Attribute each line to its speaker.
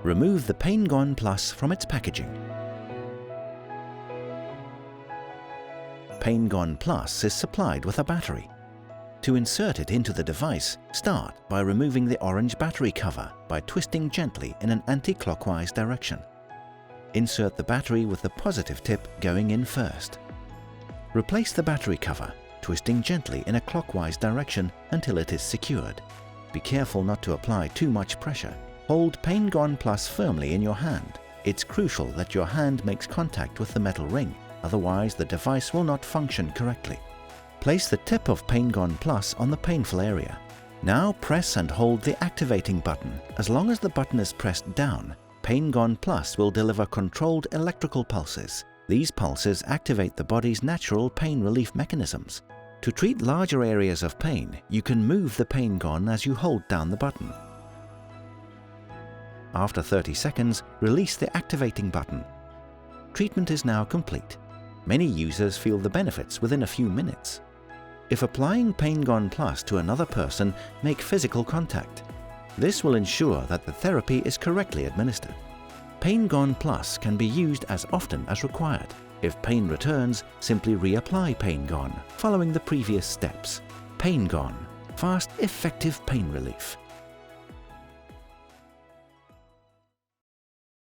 Speaker 1: Remove the Paingone Plus from its packaging. Paingone Plus is supplied with a battery. To insert it into the device, start by removing the orange battery cover by twisting gently in an anti-clockwise direction. Insert the battery with the positive tip going in first. Replace the battery cover, twisting gently in a clockwise direction until it is secured. Be careful not to apply too much pressure. Hold Paingone Plus firmly in your hand. It's crucial that your hand makes contact with the metal ring, otherwise the device will not function correctly. Place the tip of Paingone Plus on the painful area. Now press and hold the activating button. As long as the button is pressed down, Paingone Plus will deliver controlled electrical pulses. These pulses activate the body's natural pain relief mechanisms. To treat larger areas of pain, you can move the Paingone as you hold down the button. After 30 seconds, release the activating button. Treatment is now complete. Many users feel the benefits within a few minutes. If applying Paingone Plus to another person, make physical contact. This will ensure that the therapy is correctly administered. Paingone Plus can be used as often as required. If pain returns, simply reapply Paingone, following the previous steps. Paingone, fast, effective pain relief.